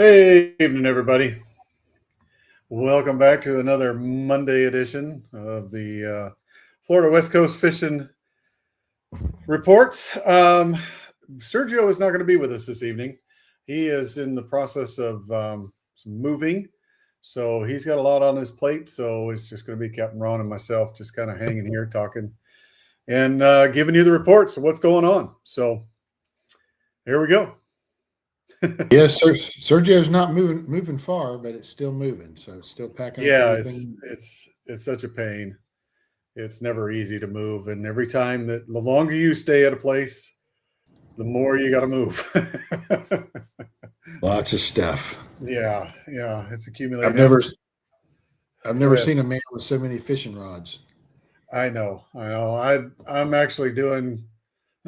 Hey, evening, everybody. Welcome back to another Monday edition of the Florida West Coast Fishing Reports. Sergio is not going to be with us this evening. He is in the process of some moving, so he's got a lot on his plate. So it's just going to be Captain Ron and myself just kind of hanging here talking and giving you the reports of what's going on. So here we go. Yes, sir. Sergio's not moving far, but it's still moving. So it's still packing up Yeah, it's everything. it's it's such a pain. It's never easy to move, and every time that the longer you stay at a place, the more you got to move. Lots of stuff. Yeah, it's I've accumulating. never I've Go never ahead. seen a man with so many fishing rods. I know, I know. I'm actually doing.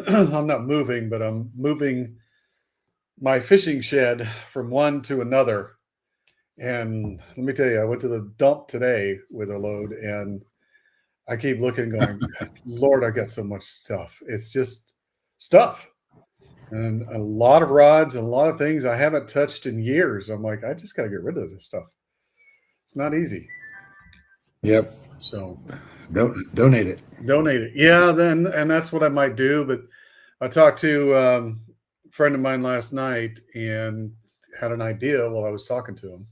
I'm not moving, but I'm moving my fishing shed from one to another. And let me tell you, I went to the dump today with a load, and I keep looking, going, Lord, I got so much stuff. It's just stuff. And a lot of rods and a lot of things I haven't touched in years. I'm like, I just got to get rid of this stuff. It's not easy. Yep. So Don't donate it. donate it. Yeah, then and that's what I might do. But I talked to a friend of mine last night and had an idea while I was talking to him.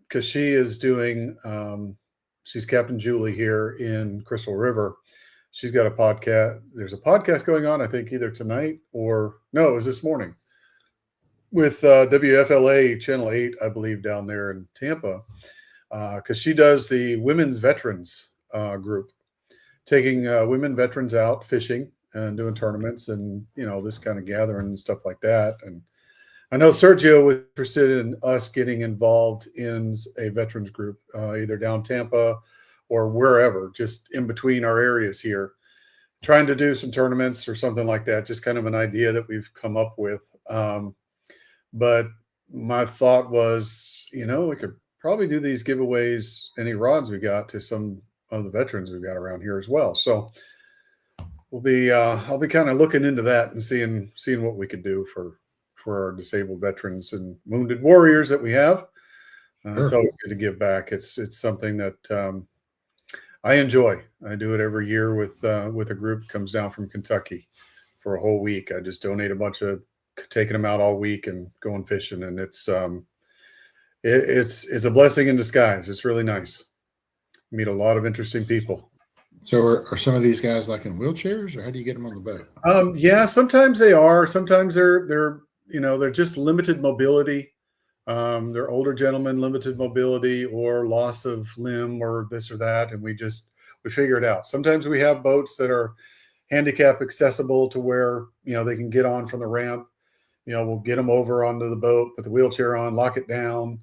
Because she is doing she's Captain Julie here in Crystal River. She's got a podcast. There's a podcast going on, I think either tonight or no, it was this morning with WFLA Channel 8, I believe, down there in Tampa, because she does the women's veterans group, taking women veterans out fishing and doing tournaments and, this kind of gathering and stuff like that. And I know Sergio was interested in us getting involved in a veterans group, either down Tampa or wherever, just in between our areas here, trying to do some tournaments or something like that. Just kind of an idea that we've come up with. But my thought was, we could probably do these giveaways, any rods we got, to some of the veterans we've got around here as well. So I'll be kind of looking into that and seeing what we could do for our disabled veterans and wounded warriors that we have. It's Sure. always good to give back. It's something that I enjoy. I do it every year with a group that comes down from Kentucky for a whole week. I just donate a bunch of taking them out all week and going fishing, and it's a blessing in disguise. It's really nice. Meet a lot of interesting people. So are some of these guys like in wheelchairs, or how do you get them on the boat? Yeah, sometimes they are. Sometimes they're just limited mobility. They're older gentlemen, limited mobility or loss of limb or this or that, and we figure it out. Sometimes we have boats that are handicap accessible to where they can get on from the ramp. We'll get them over onto the boat, put the wheelchair on, lock it down.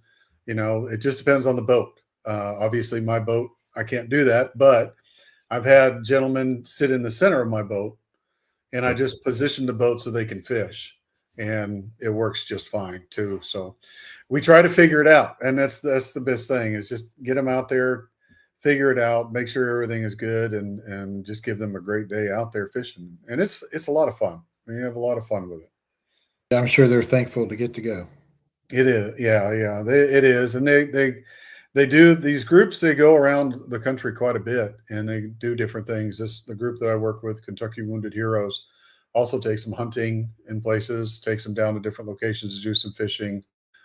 It just depends on the boat. Obviously, my boat, I can't do that, but I've had gentlemen sit in the center of my boat, and I just position the boat so they can fish, and it works just fine too. So we try to figure it out, and that's the best thing is just get them out there, figure it out, make sure everything is good, and just give them a great day out there fishing. And it's a lot of fun. We have a lot of fun with it. I'm sure they're thankful to get to go. It is, yeah. It is, and they do these groups. They go around the country quite a bit, and they do different things. The group that I work with, Kentucky Wounded Heroes, also takes them hunting in places, takes them down to different locations to do some fishing,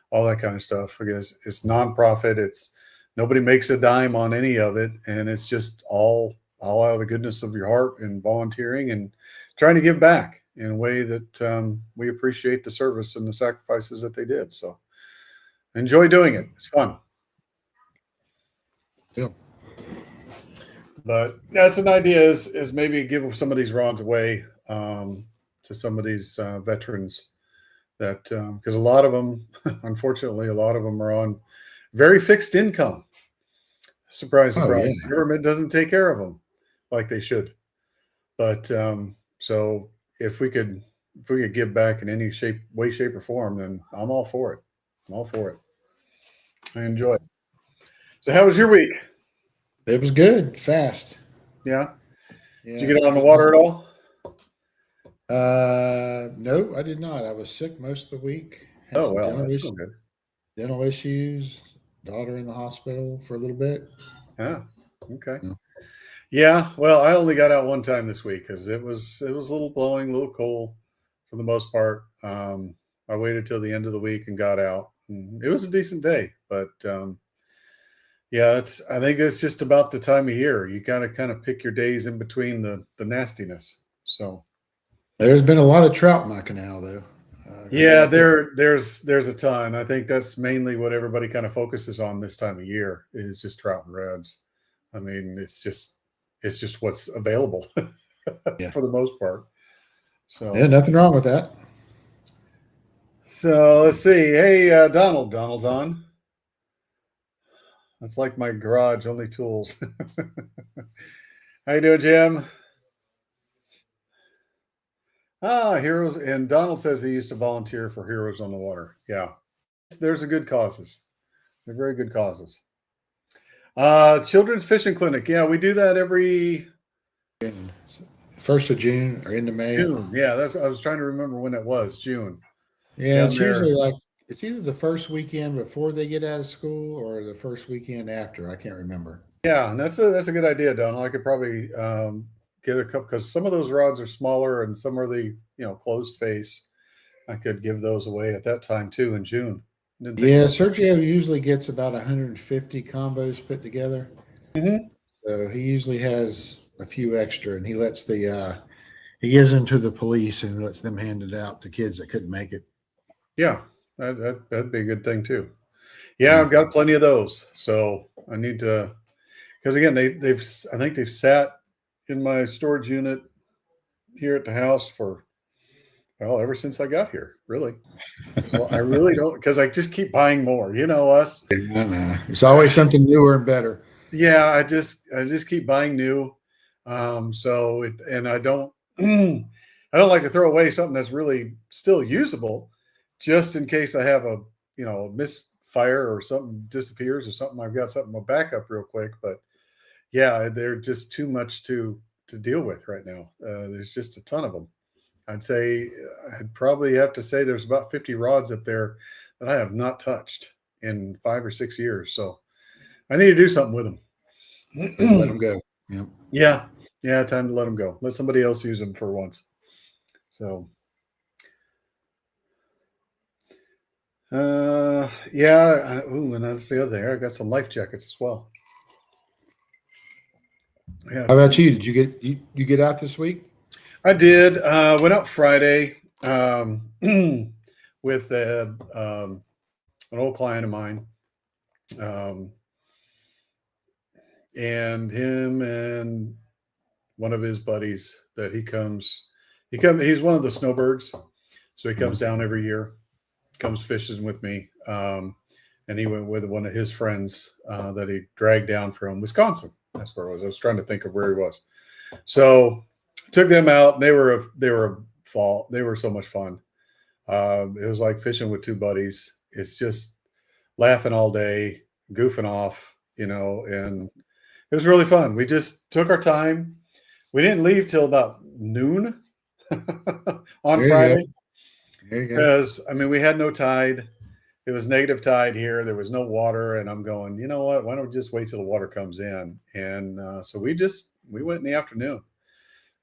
all that kind of stuff. Because it's nonprofit. It's nobody makes a dime on any of it, and it's just all out of the goodness of your heart and volunteering and trying to give back in a way that we appreciate the service and the sacrifices that they did. So enjoy doing it. It's fun. Yeah. But that's an idea is maybe give some of these rods away to some of these veterans that because a lot of them, unfortunately, a lot of them are on very fixed income. Surprise, Oh yeah. surprise. The government doesn't take care of them like they should. But so if we could give back in any way, shape, or form, then I'm all for it. I'm all for it. I enjoy it. So how was your week? It was good, fast. Yeah. Did Yeah, you get out on the getting water at home. all? No, I did not. I was sick most of the week. Had Oh, some well, that's real good. dental issues. Daughter in the hospital for a little bit. Yeah. Okay. Yeah. Yeah. Well, I only got out one time this week because it was a little blowing, a little cold for the most part. I waited till the end of the week and got out. And it was a decent day, but yeah, I think it's just about the time of year. You got to kind of pick your days in between the nastiness. So There's been a lot of trout in my canal though. A yeah, lot of people. there's a ton. I think that's mainly what everybody kind of focuses on this time of year is just trout and reds. I mean, it's just what's available Yeah. for the most part. Yeah, So nothing wrong with that. let's see. Hey, Donald's on. That's like my garage, only tools. How you doing, Jim? Heroes. And Donald says he used to volunteer for Heroes on the Water. Yeah, there's a good causes. They're very good causes. Children's fishing clinic. Yeah, we do that every In 1st of June or into May. June. Yeah, I was trying to remember when it was. June. Yeah, Down it's usually there. like it's either the first weekend before they get out of school or the first weekend after. I can't remember. Yeah, and that's a good idea, Donald. I could probably get a couple because some of those rods are smaller and some are the closed face. I could give those away at that time too in June. Didn't think Yeah, about Sergio usually gets about 150 combos put together. that. So he usually has a few extra, and he gives them to the police and lets them hand it out to kids that couldn't make it. Yeah, that'd be a good thing too. Yeah, Yeah. I've got plenty of those, so I need to because again I think they've sat in my storage unit here at the house for well ever since I got here, really. So I really don't because I just keep buying more. You know us. I know. It's always something newer and better. Yeah, I just keep buying new. And I don't I don't like to throw away something that's really still usable, just in case I have a misfire or something disappears or something. I've got something to back up real quick, but yeah, they're just too much to deal with right now. There's just a ton of them. I'd say I'd probably have to say there's about 50 rods up there that I have not touched in 5 or 6 years. So I need to do something with And let them. them go. Yep. Yeah. Yeah. Time to let them go. Let somebody else use them for once. So, yeah. And that's the other thing. I got some life jackets as well. Yeah. How about you? Did you get out this week? I did. Went out Friday with an old client of mine. And him and one of his buddies that he's one of the snowbirds. So he comes down every year, comes fishing with me. And he went with one of his friends that he dragged down from Wisconsin. That's where it was. I was trying to think of where he was. So took them out. They were so much fun. It was like fishing with two buddies. It's just laughing all day, goofing off, and it was really fun. We just took our time. We didn't leave till about noon on There you Friday go. There you go. because I mean we had no tide. It was negative tide here. There was no water, and I'm going. You know what? Why don't we just wait till the water comes in? And so we went in the afternoon,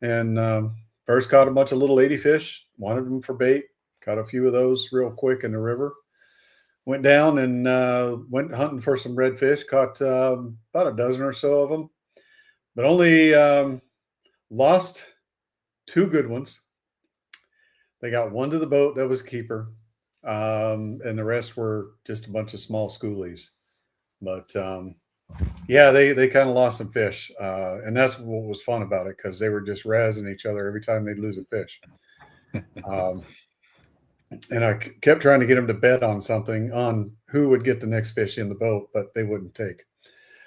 and first caught a bunch of little ladyfish. Wanted them for bait. Caught a few of those real quick in the river. Went down and went hunting for some redfish. Caught about a dozen or so of them, but only lost two good ones. They got one to the boat that was keeper, and the rest were just a bunch of small schoolies. But yeah, they kind of lost some fish, and that's what was fun about it because they were just razzing each other every time they'd lose a fish. And I kept trying to get them to bet on something on who would get the next fish in the boat, but they wouldn't take.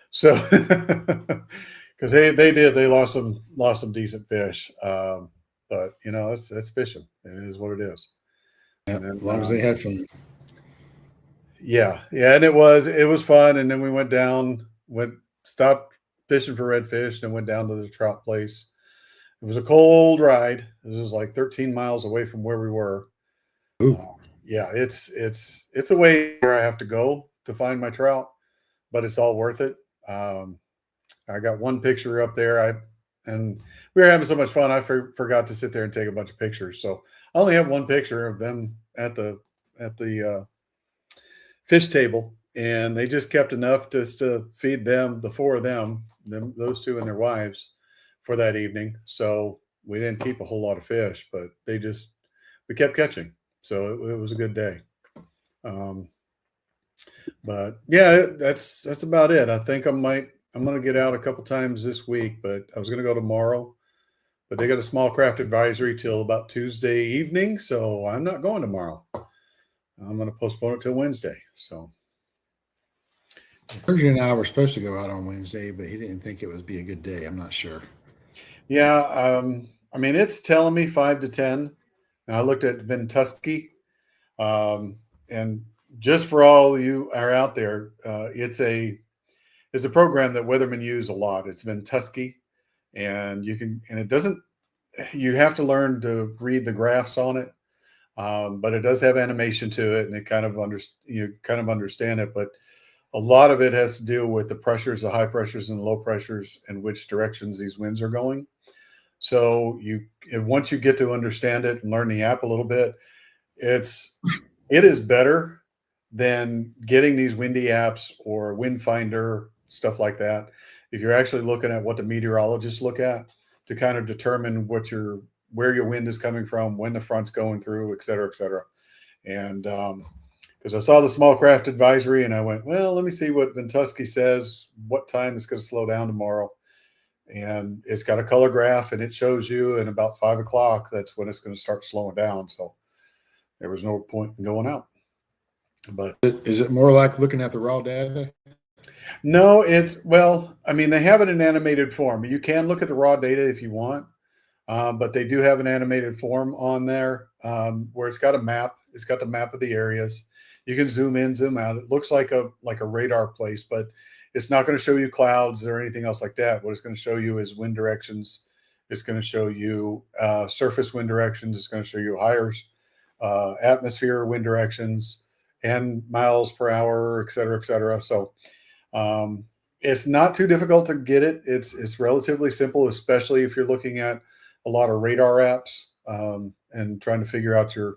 So because they lost some decent fish, but it's fishing. It is what it is. Yeah, And then, as long as they had fun. yeah, and it was fun. And then we stopped fishing for redfish, and went down to the trout place. It was a cold ride. It was like 13 miles away from where we were. Ooh. yeah, it's a way where I have to go to find my trout, but it's all worth it. Um, I got one picture up there. And we were having so much fun. I forgot to sit there and take a bunch of pictures. So I only have one picture of them at the fish table, and they just kept enough just to feed them, the four of them, those two and their wives, for that evening. So we didn't keep a whole lot of fish, but we kept catching. So it was a good day. Um, but yeah, that's about it. I think I'm gonna get out a couple times this week, but I was gonna go tomorrow. But they got a small craft advisory till about Tuesday evening, so I'm not going tomorrow. I'm gonna postpone it till Wednesday. So Sergio and I were supposed to go out on Wednesday, but he didn't think it would be a good day. I'm not sure. yeah, I mean it's telling me 5 to 10. And I looked at Ventusky, um, and just for all you are out there, it's a program that weathermen use a lot. It's Ventusky, and it doesn't. You have to learn to read the graphs on it, but it does have animation to it, and you kind of understand it. But a lot of it has to do with the pressures, the high pressures and the low pressures, and which directions these winds are going. So once you get to understand it and learn the app a little bit, it is better than getting these windy apps or wind finder stuff like that. If you're actually looking at what the meteorologists look at to kind of determine where your wind is coming from, when the front's going through, et cetera, et cetera. And because I saw the small craft advisory and I went, well, let me see what Ventusky says, what time it's going to slow down tomorrow. And it's got a color graph and it shows you in about 5 o'clock, that's when it's going to start slowing down. So there was no point in going out. But Is it more like looking at the raw data? no, I mean, they have it in animated form. You can look at the raw data if you want, but they do have an animated form on there where it's got a map. It's got the map of the areas. You can zoom in, zoom out. It looks like a radar place, but it's not going to show you clouds or anything else like that. What it's going to show you is wind directions. It's going to show you surface wind directions. It's going to show you higher atmosphere wind directions and miles per hour, et cetera, et cetera. So it's not too difficult to get it. It's relatively simple, especially if you're looking at a lot of radar apps and trying to figure out your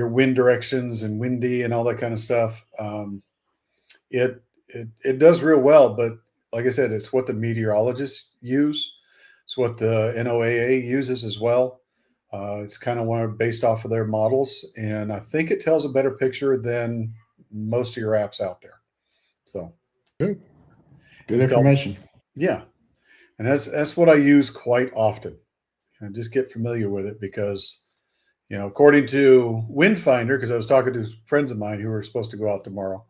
wind directions and windy and all that kind of stuff. It does real well, but like I said, it's what the meteorologists use. It's what the NOAA uses as well. It's kind of based off of their models, and I think it tells a better picture than most of your apps out there. So Good information. yeah, and that's what I use quite often. I just get familiar with it because, according to Windfinder, because I was talking to friends of mine who were supposed to go out tomorrow,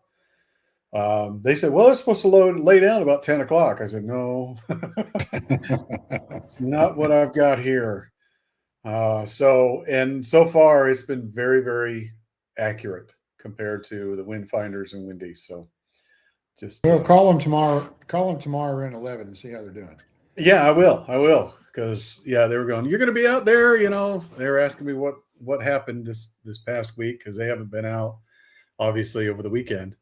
they said, well, it's supposed to lay down about 10 o'clock. I said, no, it's not what I've got here. So far it's been very, very accurate compared to the wind finders and windies. So just call them tomorrow. Call them tomorrow around 11 and see how they're doing. Yeah, I will. Because they were going, you're going to be out there. They were asking me what happened this past week, because they haven't been out obviously over the weekend.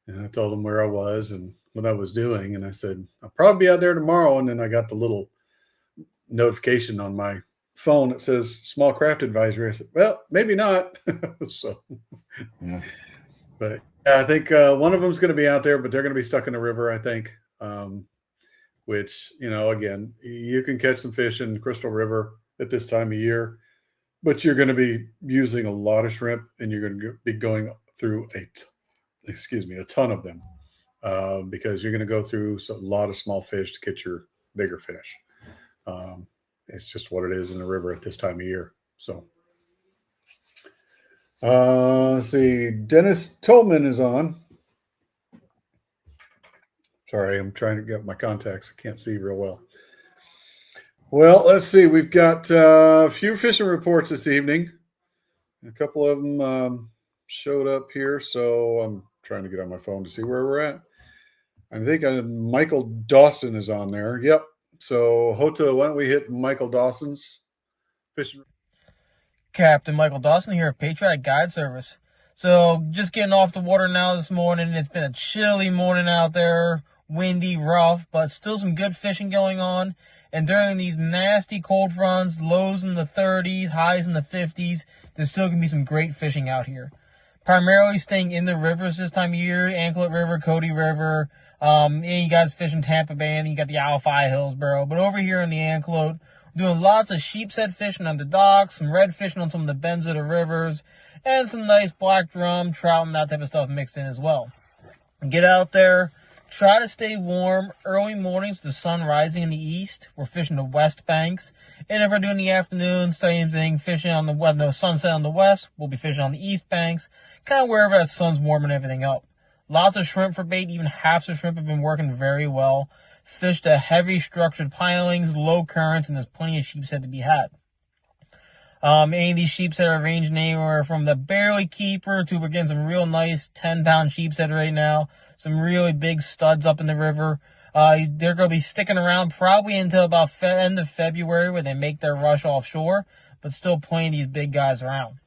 And I told them where I was and what I was doing. And I said, I'll probably be out there tomorrow. And then I got the little notification on my phone that says small craft advisory. I said, well, maybe not. So, yeah. But I think one of them's going to be out there, but they're going to be stuck in the river, I think. Which, again, you can catch some fish in Crystal River at this time of year, but you're going to be using a lot of shrimp and you're going to be going through a ton of them because you're going to go through a lot of small fish to get your bigger fish. It's just what it is in the river at this time of year. So, let's see. Dennis Tolman is on. Sorry, I'm trying to get my contacts. I can't see real well. Well, let's see. We've got a few fishing reports this evening. A couple of them showed up here, so I'm trying to get on my phone to see where we're at. I think Michael Dawson is on there. Yep. So, Hota, why don't we hit Michael Dawson's fishing? Captain Michael Dawson here of Patriotic Guide Service. So just getting off the water now this morning. It's been a chilly morning out there, windy, rough, but still some good fishing going on. And during these nasty cold fronts, lows in the 30s, highs in the 50s, there's still going to be some great fishing out here. Primarily staying in the rivers this time of year, Anklet River, Cody River. And you guys fishing Tampa Bay, and you got the Alphi Hillsboro. But over here in the Anklet, doing lots of sheepshead fishing on the docks, some red fishing on some of the bends of the rivers, and some nice black drum, trout, and that type of stuff mixed in as well. Get out there, try to stay warm. Early mornings with the sun rising in the east, we're fishing the west banks. And if we're doing the afternoon, same thing, fishing on the sunset on the west, we'll be fishing on the east banks, kind of wherever that sun's warming everything up. Lots of shrimp for bait, even halves of shrimp have been working very well. Fished a heavy structured pilings, low currents, and there's plenty of sheepshead to be had. Any of these sheepshead are ranging anywhere from the barely keeper to we're getting some real nice 10-pound sheepshead right now. Some really big studs up in the river. They're going to be sticking around probably until about end of February where they make their rush offshore, but still plenty of these big guys around.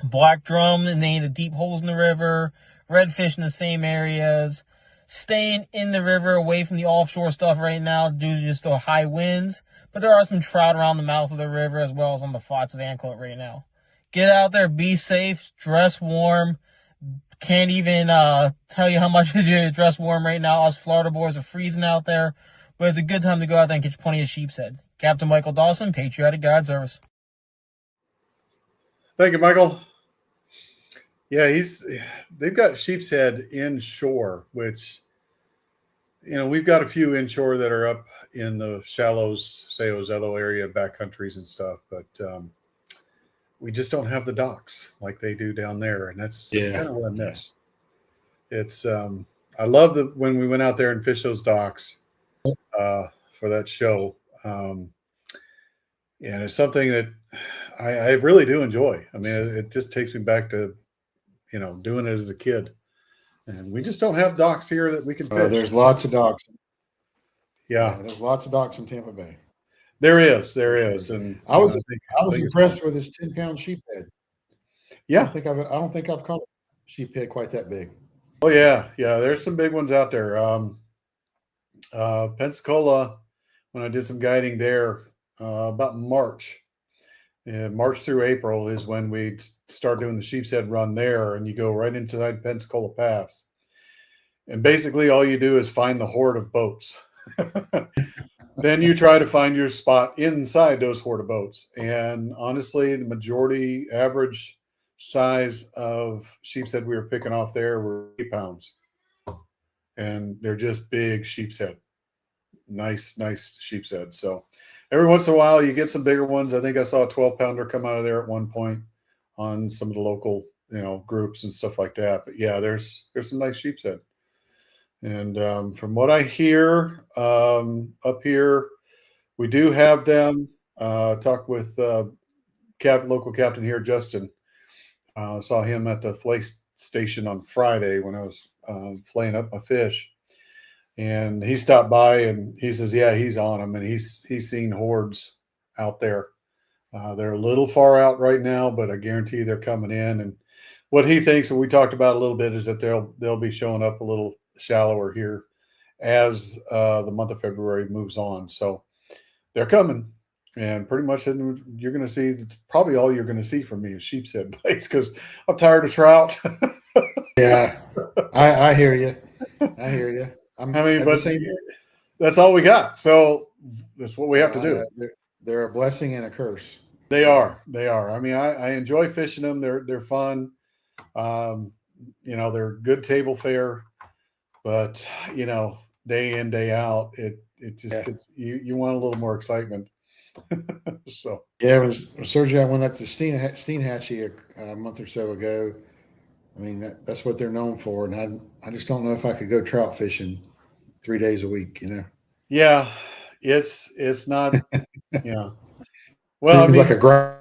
Black drum and any of the deep holes in the river. Redfish in the same areas. Staying in the river away from the offshore stuff right now due to just the high winds. But there are some trout around the mouth of the river as well as on the flats of Anklet right now. Get out there, be safe, dress warm. Can't even tell you how much to dress warm right now. Us Florida boys are freezing out there. But it's a good time to go out there and catch plenty of sheepshead. Captain Michael Dawson, Patriotic Guide Service. Thank you, Michael. Yeah, they've got sheepshead inshore, which, we've got a few inshore that are up in the shallows, say Ozello area, backcountries and stuff, but we just don't have the docks like they do down there, and that's kind of what I miss. It's I love when we went out there and fished those docks for that show, and it's something that I really do enjoy. I mean, it just takes me back to doing it as a kid, and we just don't have docks here that we can fish. There's lots of docks. Yeah, there's lots of docks in Tampa Bay. There is, and I was impressed with this 10-pound sheephead. Yeah, I don't think I've caught a sheephead quite that big. Oh yeah, there's some big ones out there. Pensacola, when I did some guiding there about March through April is when we start doing the sheepshead run there, and you go right into that Pensacola Pass, and basically all you do is find the horde of boats. Then you try to find your spot inside those horde of boats, and honestly, the majority average size of sheepshead we were picking off there were 8 pounds, and they're just big sheepshead, nice sheepshead. So every once in a while you get some bigger ones. I think I saw a 12-pounder come out of there at one point on some of the local groups and stuff like that. But yeah, there's some nice sheepshead. And from what I hear up here, we do have them. Talk with local captain here, Justin. Saw him at the fillet station on Friday when I was filleting up my fish, and he stopped by and he says, "Yeah, he's on them, and he's seen hordes out there. They're a little far out right now, but I guarantee they're coming in." And what he thinks, and we talked about a little bit, is that they'll be showing up a little shallower here as the month of February moves on. So they're coming. And pretty much you're going to see, it's probably all you're going to see from me is sheepshead bites because I'm tired of trout. Yeah, I hear you. But that's all we got. So that's what we have to do. They're a blessing and a curse. They are. I mean, I enjoy fishing them. They're fun. They're good table fare, but day in, day out, it just gets, you want a little more excitement. So yeah, Sergio, I went up to Steenhatchee a month or so ago. I mean, that's what they're known for, and I just don't know if I could go trout fishing 3 days a week. Yeah, it's not. Well, seems like a grind.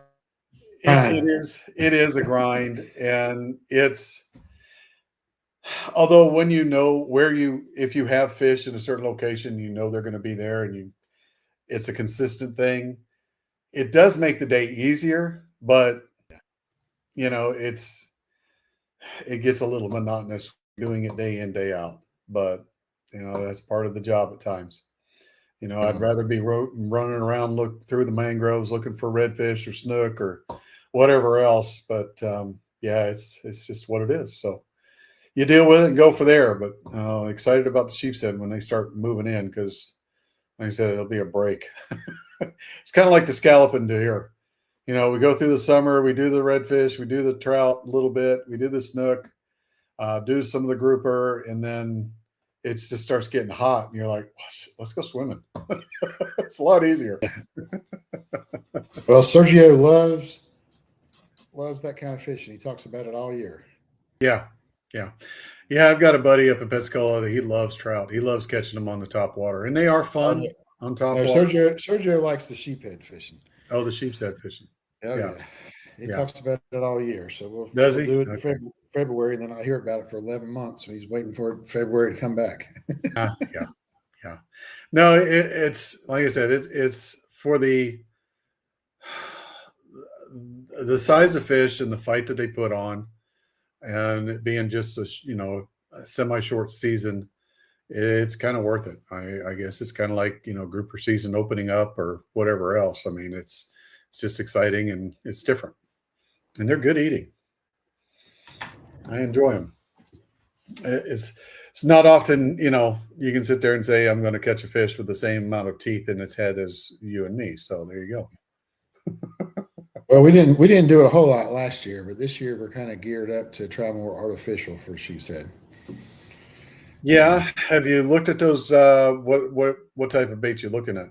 It is a grind, and it's. Although when if you have fish in a certain location, they're going to be there, and it's a consistent thing. It does make the day easier, but it gets a little monotonous doing it day in, day out, but that's part of the job at times. I'd rather be running around, look through the mangroves, looking for redfish or snook or whatever else. But yeah, it's just what it is. So you deal with it and go for there. But excited about the sheep's head when they start moving in because, like I said, it'll be a break. It's kind of like the scalloping to here. We go through the summer, we do the redfish, we do the trout a little bit, we do the snook, do some of the grouper, and then it just starts getting hot, and you're like, let's go swimming. It's a lot easier. Well, Sergio loves that kind of fishing. He talks about it all year. Yeah. I've got a buddy up in Pensacola that he loves trout. He loves catching them on the top water, and they are fun on top water. Sergio likes the sheephead fishing. Oh, the sheep's head fishing. Oh, yeah. He talks about it all year. So we'll do it in February, and then I'll hear about it for 11 months. So he's waiting for February to come back. Yeah. No, it's like I said, it's for the size of fish and the fight that they put on, and it being just a semi-short season. It's kind of worth it. I guess it's kind of like grouper season opening up or whatever else. I mean, it's just exciting and it's different, and they're good eating. I enjoy them. It's not often you can sit there and say I'm going to catch a fish with the same amount of teeth in its head as you and me. So there you go. Well, we didn't do it a whole lot last year, but this year we're kind of geared up to try more artificial for sheep's head. Yeah. Have you looked at those? What type of bait you looking at?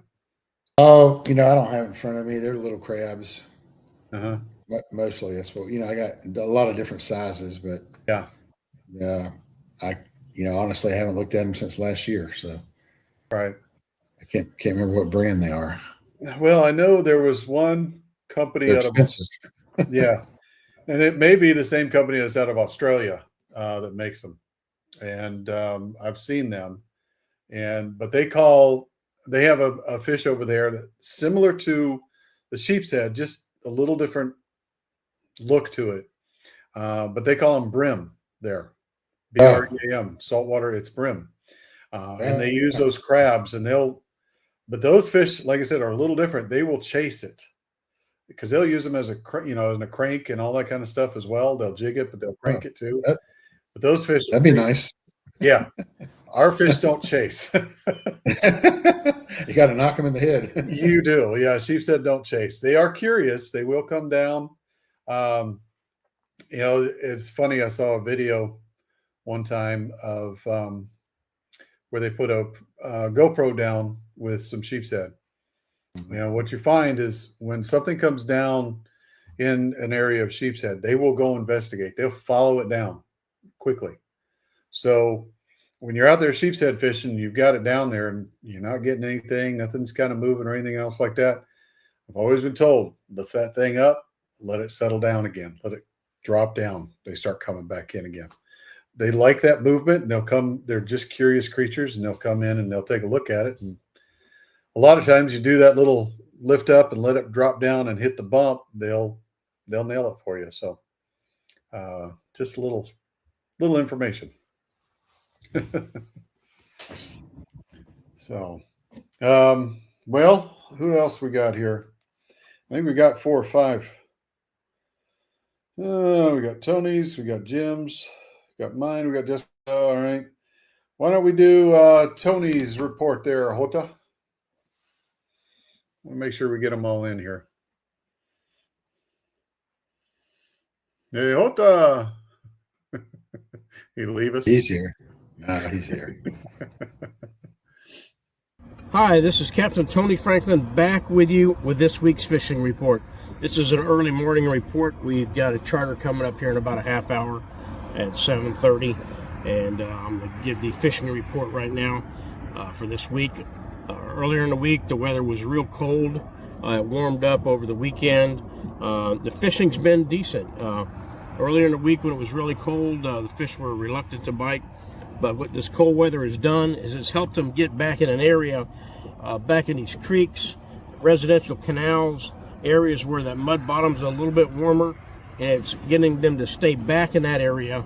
Oh, I don't have it in front of me. They're little crabs. Uh-huh. Mostly. That's what I got a lot of different sizes, but I honestly haven't looked at them since last year. So right. I can't remember what brand they are. Well, I know there was one company They're expensive. Yeah. And it may be the same company that's out of Australia that makes them. And I've seen them, but they have a fish over there that similar to the sheep's head, just a little different look to it. But they call them brim there, BREAM, saltwater. It's brim, and they use those crabs, but those fish, like I said, are a little different. They will chase it because they'll use them as a crank and all that kind of stuff as well. They'll jig it, but they'll crank it too. But those fish, that'd be nice. Yeah. Our fish don't chase. You got to knock them in the head. You do. Yeah. Sheep's head don't chase. They are curious. They will come down. It's funny. I saw a video one time of where they put a GoPro down with some sheep's head. What you find is when something comes down in an area of sheep's head, they will go investigate. They'll follow it down quickly. So when you're out there sheep's head fishing, you've got it down there and you're not getting anything, nothing's kind of moving or anything else like that. I've always been told, lift that thing up, let it settle down again, let it drop down. They start coming back in again. They like that movement and they're just curious creatures, and they'll come in and they'll take a look at it. And a lot of times you do that little lift up and let it drop down and hit the bump, they'll nail it for you. So just a little information. So, well, who else we got here? I think we got 4 or 5. We got Tony's, we got Jim's, we got mine, we got Jessica. All right. Why don't we do Tony's report there, Hota? We'll make sure we get them all in here. Hey, Hota. He leave us? He's here. No, he's here. Hi, this is Captain Tony Franklin back with you with this week's fishing report. This is an early morning report. We've got a charter coming up here in about a half hour at 7:30, and I'm going to give the fishing report right now for this week. Earlier in the week, the weather was real cold. It warmed up over the weekend. The fishing's been decent. Earlier in the week when it was really cold, the fish were reluctant to bite. But what this cold weather has done is it's helped them get back in an area, back in these creeks, residential canals, areas where that mud bottom's a little bit warmer, and it's getting them to stay back in that area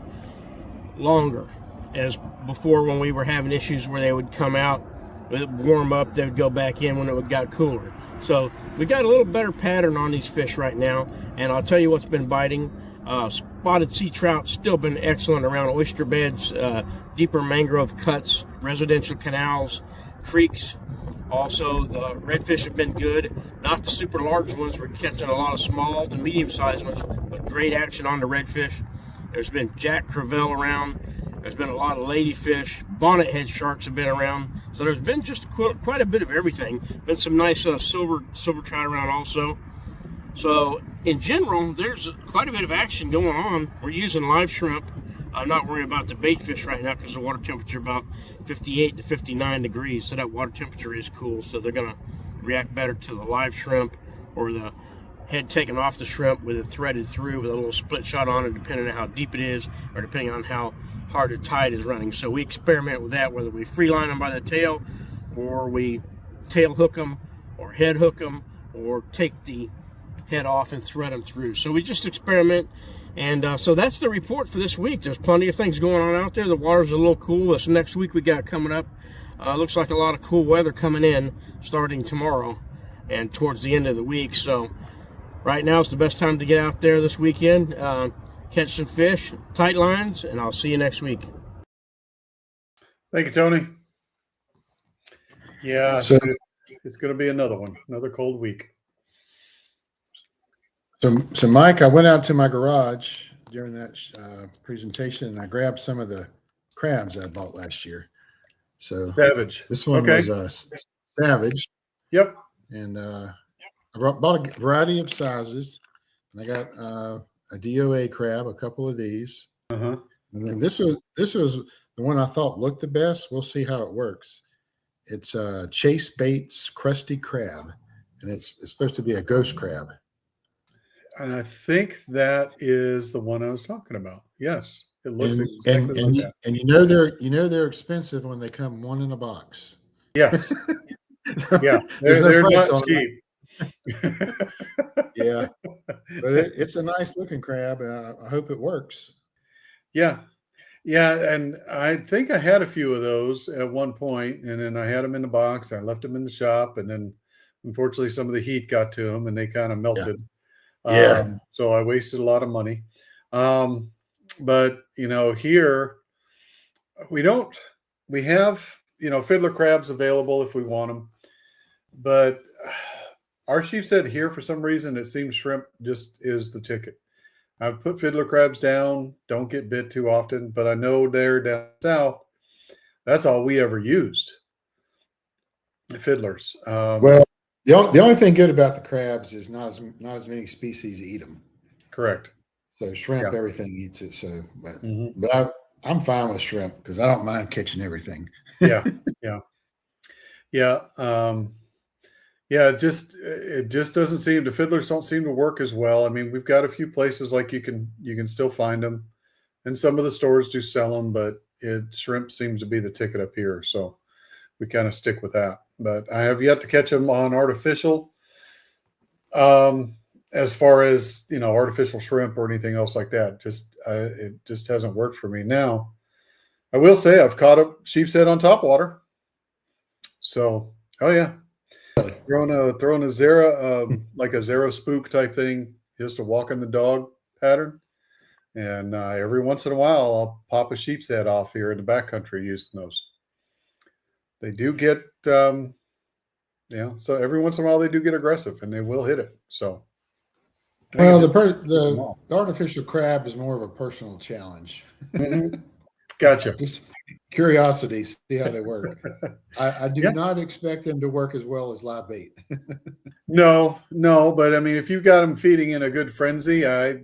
longer. As before, when we were having issues where they would come out, it would warm up, they would go back in when it got cooler. So we got a little better pattern on these fish right now, and I'll tell you what's been biting. Spotted sea trout still been excellent around oyster beds, deeper mangrove cuts, residential canals, creeks. Also, the redfish have been good. Not the super large ones. We're catching a lot of small to medium-sized ones, but great action on the redfish. There's been jack crevalle around. There's been a lot of ladyfish. Bonnethead sharks have been around. So there's been just quite a bit of everything. Been some nice silver trout around also. So in general, there's quite a bit of action going on. We're using live shrimp. I'm not worrying about the bait fish right now because the water temperature about 58 to 59 degrees. So that water temperature is cool. So they're going to react better to the live shrimp or the head taken off the shrimp with it threaded through with a little split shot on it, depending on how deep it is or depending on how hard the tide is running. So we experiment with that, whether we free line them by the tail or we tail hook them or head hook them or take the head off and thread them through. So we just experiment. And so that's the report for this week. There's plenty of things going on out there. The water's a little cool. This next week we got coming up. Looks like a lot of cool weather coming in starting tomorrow and towards the end of the week. So right now is the best time to get out there this weekend. Catch some fish, tight lines, and I'll see you next week. Thank you, Tony. Yeah, So- it's going to be another one, another cold week. So Mike, I went out to my garage during that presentation, and I grabbed some of the crabs I bought last year. So Savage. this one Okay. was Savage, Yep. and I bought a variety of sizes. And I got a DOA crab, a couple of these. Uh-huh. And this was the one I thought looked the best. We'll see how it works. It's Chase Bates Krusty Krab, and it's supposed to be a ghost crab. And I think that is the one I was talking about. Yes. It looks And exactly like that. and they're expensive when they come one in a box. Yes. Yeah. There's no They're price not on them. cheap. Yeah, but it's a nice looking crab. I hope it works. Yeah. Yeah. And I think I had a few of those at one point, and then I had them in the box. I left them in the shop, and then unfortunately some of the heat got to them and they kind of melted. Yeah. So I wasted a lot of money. But here we have, fiddler crabs available if we want them, but our sheepshead here, for some reason, it seems shrimp just is the ticket. I've put fiddler crabs down, don't get bit too often, but I know they're down south. That's all we ever used. Fiddlers. Well, the only thing good about the crabs is not as many species eat them. Correct. So shrimp, Yeah. everything eats it. So, Mhm. but I'm fine with shrimp because I don't mind catching everything. Yeah. Yeah. Yeah. It just doesn't seem, the fiddlers don't seem to work as well. I mean, we've got a few places like you can still find them, and some of the stores do sell them, but shrimp seems to be the ticket up here. So we kind of stick with that. But I have yet to catch them on artificial. As far as artificial shrimp or anything else like that, it just hasn't worked for me. Now, I will say I've caught a sheepshead on topwater. So, oh yeah, throwing a Zara, like a Zara spook type thing, just a walking the dog pattern. And every once in a while, I'll pop a sheepshead off here in the backcountry using those. They do get, so every once in a while they do get aggressive and they will hit it. So, I think Well, it just keeps them off. the artificial crab is more of a personal challenge. Mhm. Gotcha. Just curiosity, see how they work. I do Yeah. not expect them to work as well as live bait. No, but I mean, if you've got them feeding in a good frenzy, I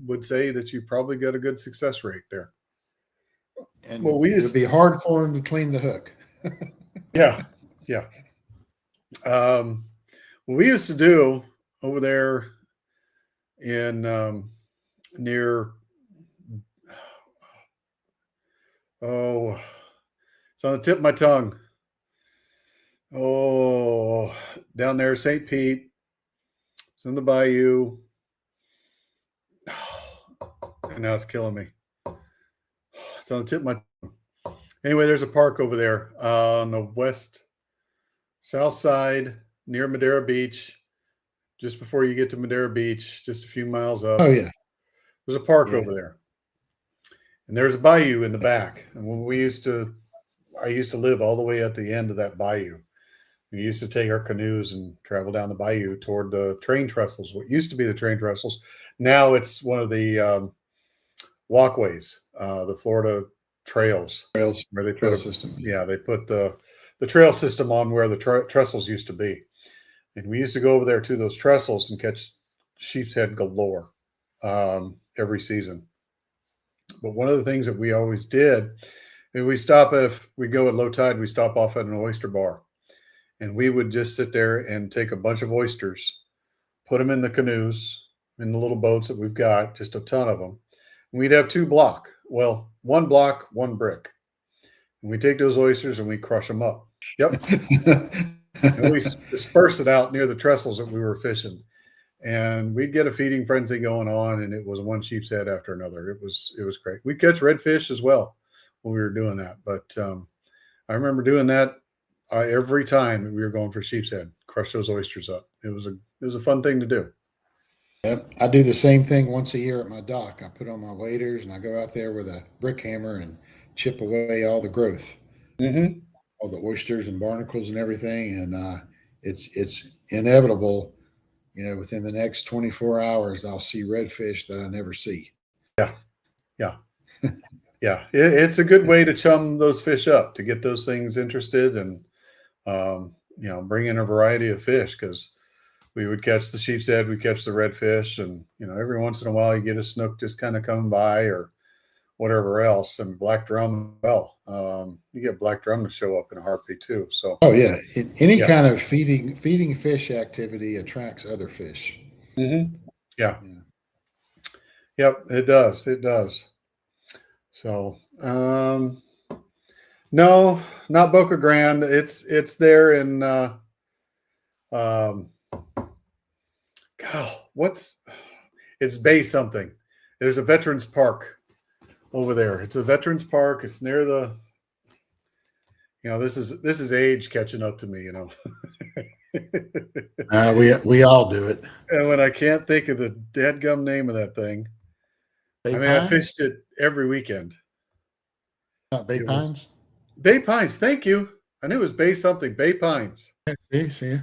would say that you probably got a good success rate there. And Well, we it'll just- be hard for them to clean the hook. Yeah. What we used to do over there in near, it's on the tip of my tongue. Down there, St. Pete. It's in the bayou. and now it's killing me. It's on the tip of my tongue. Anyway, there's a park over there on the south side near Madeira Beach, just before you get to Madeira Beach, just a few miles up. Oh yeah. There's a park Yeah. over there, and there's a bayou in the back. And when I used to live all the way at the end of that bayou. We used to take our canoes and travel down the bayou toward the train trestles. What used to be the train trestles, now it's one of the walkways, the Florida trails, Trails, where they trail put system. they put the trail system on where the trestles used to be, and we used to go over there to those trestles and catch sheep's head galore every season. But one of the things that we always did, and if we go at low tide, we stop off at an oyster bar, and we would just sit there and take a bunch of oysters, put them in the canoes, in the little boats that we've got, just a ton of them. And we'd have one block, one brick. And we take those oysters and we crush them up. Yep. And we disperse it out near the trestles that we were fishing. And we'd get a feeding frenzy going on, and it was one sheep's head after another. It was great. We'd catch redfish as well when we were doing that. But I remember doing that every time we were going for sheep's head, crush those oysters up. It was a fun thing to do. Yep. I do the same thing once a year at my dock. I put on my waders and I go out there with a brick hammer and chip away all the growth, Mm-hmm. all the oysters and barnacles and everything. And it's inevitable. Within the next 24 hours, I'll see redfish that I never see. Yeah. It's a good way to chum those fish up, to get those things interested, and bring in a variety of fish, because we would catch the sheep's head, we catch the redfish, and every once in a while you get a snook just kind of coming by, or whatever else. And black drum, you get black drum to show up in a heartbeat too. So Oh yeah, any Yeah. kind of feeding fish activity attracts other fish. Mm-hmm. Yeah. Yeah. Yep, it does. So no, not Boca Grande. It's there in it's Bay something. There's a veterans park over there. It's a veterans park. It's near this is age catching up to me, We all do it. And when I can't think of the dadgum name of that thing, Bay I Pines? fished it every weekend. Not Bay it was- Pines. Bay Pines, thank you. I knew it was Bay something. Bay Pines. See.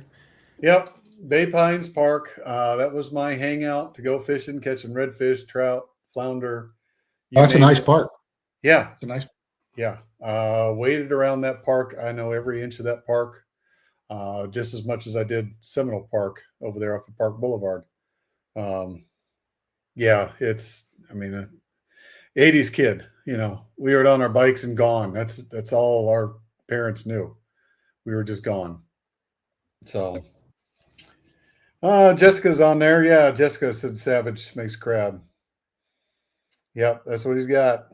Yep, Bay Pines Park. That was my hangout to go fishing, catching redfish, trout, flounder. you Oh, that's a name nice it. park. Yeah, It's a nice. yeah. Waded around that park. I know every inch of that park, just as much as I did Seminole Park over there off of Park Boulevard. Yeah, 80s kid. We were on our bikes and gone. That's all our parents knew. We were just gone. So, Jessica's on there. Yeah, Jessica said Savage makes crab. Yep, that's what he's got.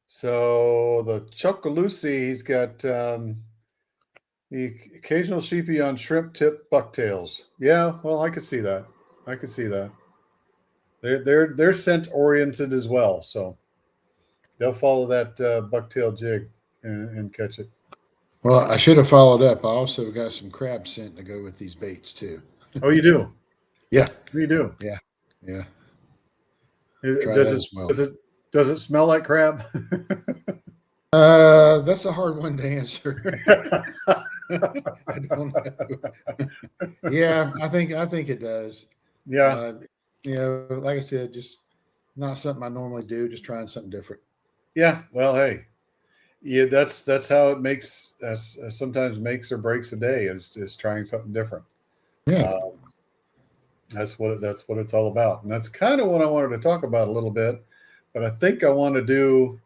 So the Chuckaloosie, he's got the occasional sheepy on shrimp tip bucktails. Yeah, well, I could see that. They're scent oriented as well, so they'll follow that bucktail jig and catch it. Well, I should have followed up. I also got some crab scent to go with these baits too. Oh, you do? Yeah. You do. Yeah. Try Does that it as well. does it smell like crab? That's a hard one to answer. I don't know. Yeah, I think it does. Yeah. Like I said, just not something I normally do. Just trying something different. Yeah. Well, hey, yeah, that's how it makes sometimes makes or breaks a day is trying something different. Yeah. That's what it's all about, and that's kind of what I wanted to talk about a little bit. But I think I want to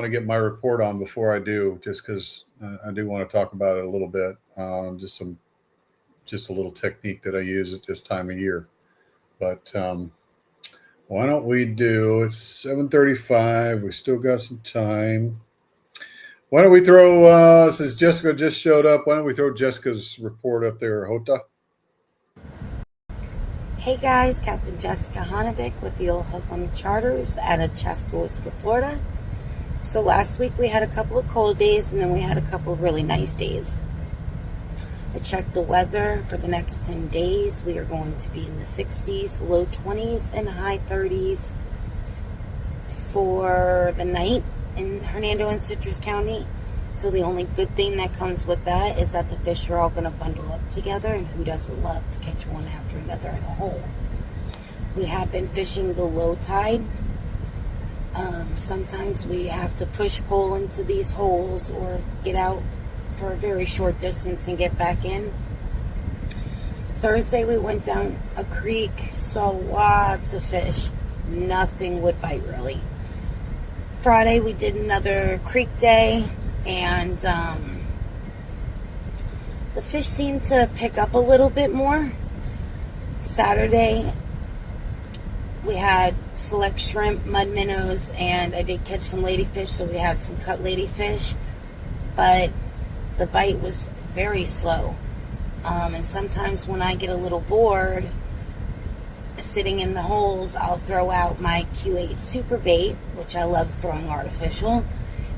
get my report on before I do, just because I do want to talk about it a little bit. Just a little technique that I use at this time of year. But why don't we do? It's 7:35. We still got some time. Why don't we throw? Since Jessica just showed up, why don't we throw Jessica's report up there, Hota? Hey guys, Captain Jessica Honovic with the Old Hook'em Charters out of Chaska, Florida. So last week we had a couple of cold days and then we had a couple of really nice days. I checked the weather for the next 10 days. We are going to be in the 60s, low 20s, and high 30s for the night in Hernando and Citrus County. So the only good thing that comes with that is that the fish are all going to bundle up together, and who doesn't love to catch one after another in a hole? We have been fishing the low tide. Sometimes we have to push pole into these holes or get out for a very short distance and get back in. Thursday we went down a creek, saw lots of fish. Nothing would bite really. Friday we did another creek day, and the fish seemed to pick up a little bit more. Saturday we had select shrimp, mud minnows, and I did catch some ladyfish, so we had some cut ladyfish, but the bite was very slow. And sometimes when I get a little bored sitting in the holes, I'll throw out my Q8 super bait, which I love throwing artificial,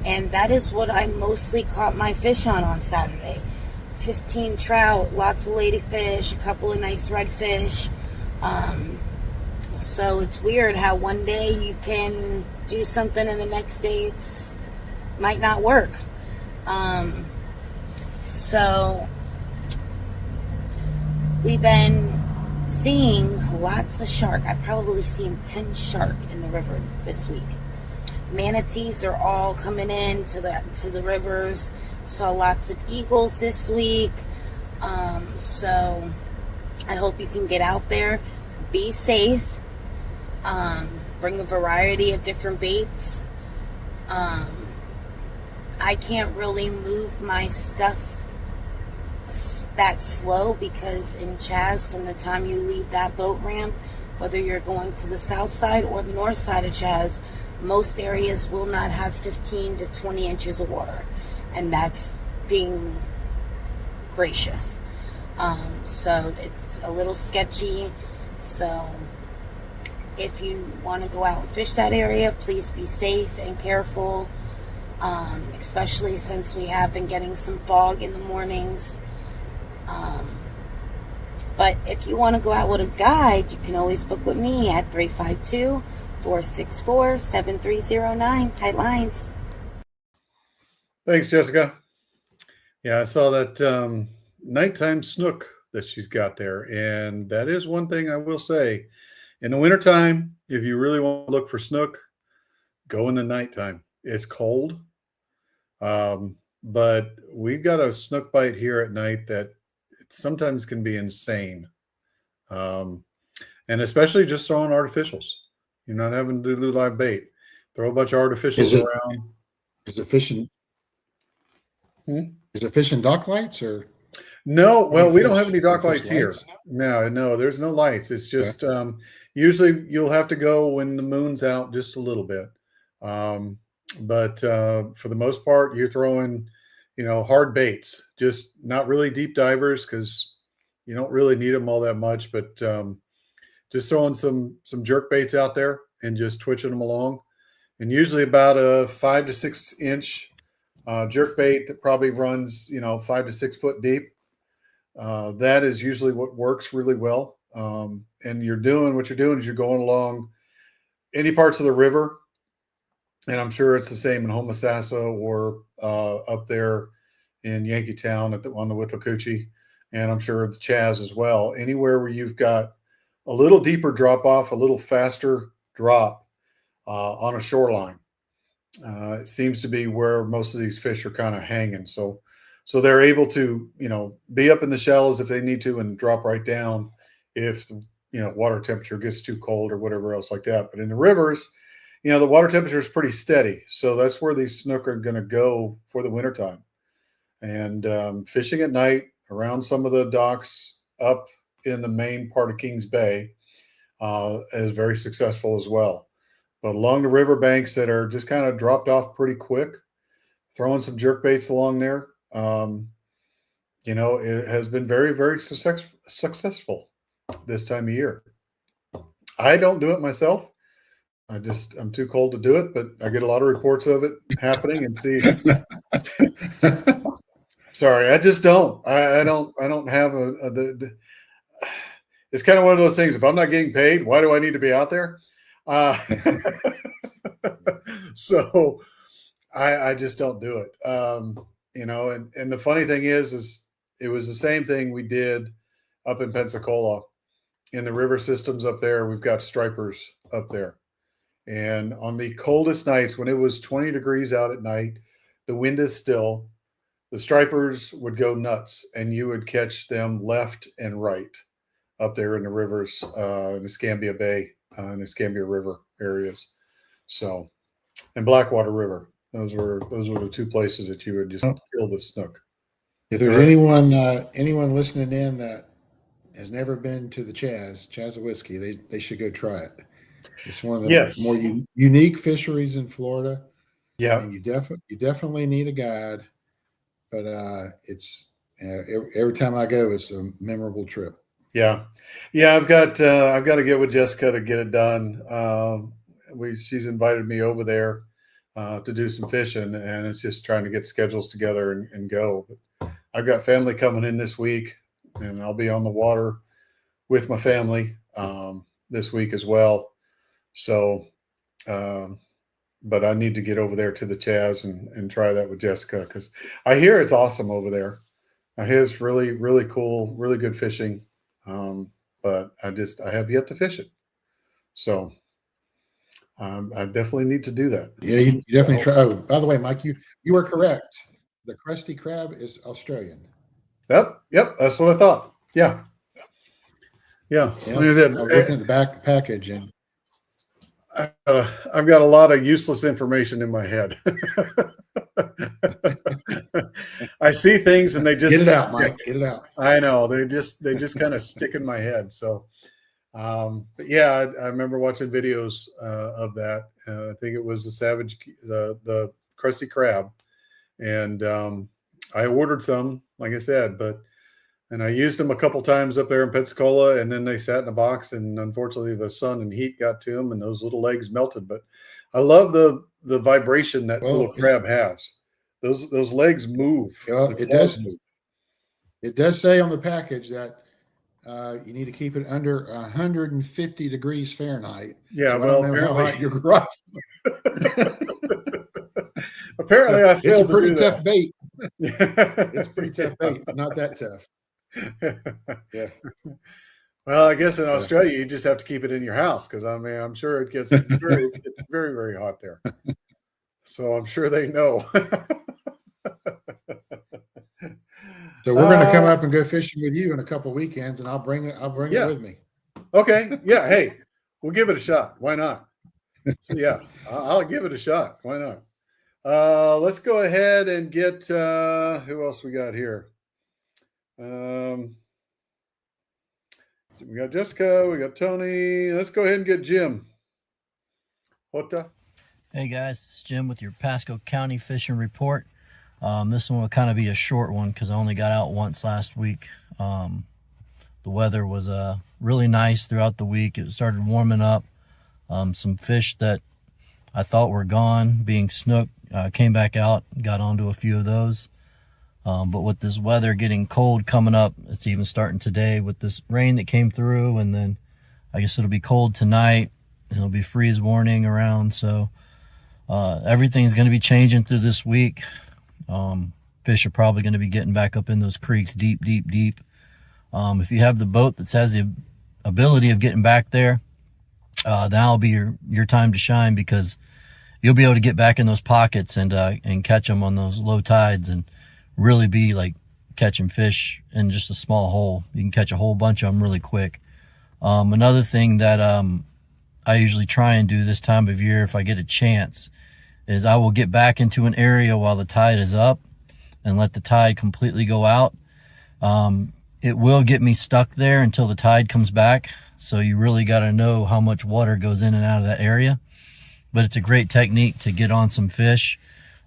and that is what I mostly caught my fish on Saturday. 15 trout, lots of ladyfish, a couple of nice redfish. So it's weird how one day you can do something and the next day it's might not work. So we've been seeing lots of shark. I've probably seen 10 shark in the river this week. Manatees are all coming in to the rivers. Saw lots of eagles this week. So I hope you can get out there, be safe, bring a variety of different baits. I can't really move my stuff that slow because in Chaz, from the time you leave that boat ramp, whether you're going to the south side or the north side of Chaz, most areas will not have 15 to 20 inches of water, and that's being gracious. So it's a little sketchy. So if you want to go out and fish that area, please be safe and careful, especially since we have been getting some fog in the mornings. But if you want to go out with a guide, you can always book with me at 352-464-7309. Tight lines. Thanks, Jessica. Yeah, I saw that nighttime snook that she's got there. And that is one thing I will say. In the wintertime, if you really want to look for snook, go in the nighttime. It's cold. But we've got a snook bite here at night that it sometimes can be insane. And especially just throwing artificials. You're not having to do live bait. Throw a bunch of artificials around. Is it fishing? Is it fishing dock lights or? No, well, we don't fish- have any dock fish lights here. lights? No, there's no lights. It's just usually you'll have to go when the moon's out just a little bit. But for the most part, you're throwing, hard baits, just not really deep divers because you don't really need them all that much. But just throwing some jerk baits out there and just twitching them along. And usually about a 5 to 6 inch jerk bait that probably runs, 5 to 6 foot deep. That is usually what works really well. And what you're doing is you're going along any parts of the river. And I'm sure it's the same in Homosassa or up there in Yankeetown on the Withlacoochee. And I'm sure the Chaz as well. Anywhere where you've got a little deeper drop off, a little faster drop on a shoreline. It seems to be where most of these fish are kind of hanging. So they're able to, be up in the shallows if they need to and drop right down if, water temperature gets too cold or whatever else like that. But in the rivers, the water temperature is pretty steady. So that's where these snook are going to go for the wintertime. And fishing at night around some of the docks up in the main part of Kings Bay is very successful as well. But along the river banks that are just kind of dropped off pretty quick, throwing some jerk baits along there, it has been very, very successful this time of year. I don't do it myself. I'm too cold to do it, but I get a lot of reports of it happening and see. Sorry, I just don't. I don't have it's kind of one of those things. If I'm not getting paid, why do I need to be out there? So I just don't do it. And the funny thing is it was the same thing we did up in Pensacola in the river systems up there. We've got stripers up there. And on the coldest nights, when it was 20 degrees out at night, the wind is still, the stripers would go nuts, and you would catch them left and right up there in the rivers, in the Escambia Bay, and the Escambia River areas. So, and Blackwater River. Those were the two places that you would just kill the snook. If there's anyone listening in that has never been to the Chaz Whiskey, they should go try it. It's one of the more unique fisheries in Florida. Yeah, and you definitely need a guide, but it's every time I go, it's a memorable trip. Yeah. I've got to get with Jessica to get it done. She's invited me over there to do some fishing, and it's just trying to get schedules together and go. But I've got family coming in this week, and I'll be on the water with my family this week as well. So, but I need to get over there to the Chaz and try that with Jessica, because I hear it's awesome over there. I hear it's really, really cool, really good fishing. But I have yet to fish it. So I definitely need to do that. Yeah, you definitely try. Oh, by the way, Mike, you are correct. The crusty crab is Australian. Yep. That's what I thought. Yeah. Like I was looking at the back package, and I've got a lot of useless information in my head. I see things and they just get it out, Mike. Get it out. I know they just kind of stick in my head. So, but yeah, I remember watching videos of that. I think it was the crusty crab, and I ordered some, like I said, and I used them a couple times up there in Pensacola, and then they sat in a box, and unfortunately the sun and heat got to them and those little legs melted. But I love the vibration that little crab has. Those legs move. Well, it does move. It does say on the package that you need to keep it under 150 degrees Fahrenheit. Yeah, so well, I don't know how hot your garage. Apparently, I failed. It's a pretty tough bait. It's pretty tough bait, but not that tough. Yeah. Well, I guess in Australia you just have to keep it in your house, because I mean I'm sure it gets very, very hot there. So I'm sure they know. So we're going to come up and go fishing with you in a couple of weekends, and I'll bring it with me. Okay. Yeah. Hey, we'll give it a shot. Why not? So, yeah, I'll give it a shot. Why not? Let's go ahead and get who else we got here. We got Jessica, we got Tony. Let's go ahead and get Jim. Hota. Hey guys, it's Jim with your Pasco County fishing report. This one will kind of be a short one because I only got out once last week. The weather was really nice throughout the week. It started warming up. Some fish that I thought were gone, being snook, came back out, got onto a few of those. But with this weather getting cold coming up, it's even starting today with this rain that came through, and then I guess it'll be cold tonight. It'll be freeze warning around, so everything's going to be changing through this week. Fish are probably going to be getting back up in those creeks deep. If you have the boat that has the ability of getting back there, that'll be your time to shine, because you'll be able to get back in those pockets and catch them on those low tides and really be like catching fish in just a small hole. You can catch a whole bunch of them really quick. Another thing that I usually try and do this time of year, if I get a chance, is I will get back into an area while the tide is up and let the tide completely go out. It will get me stuck there until the tide comes back. So you really got to know how much water goes in and out of that area. But it's a great technique to get on some fish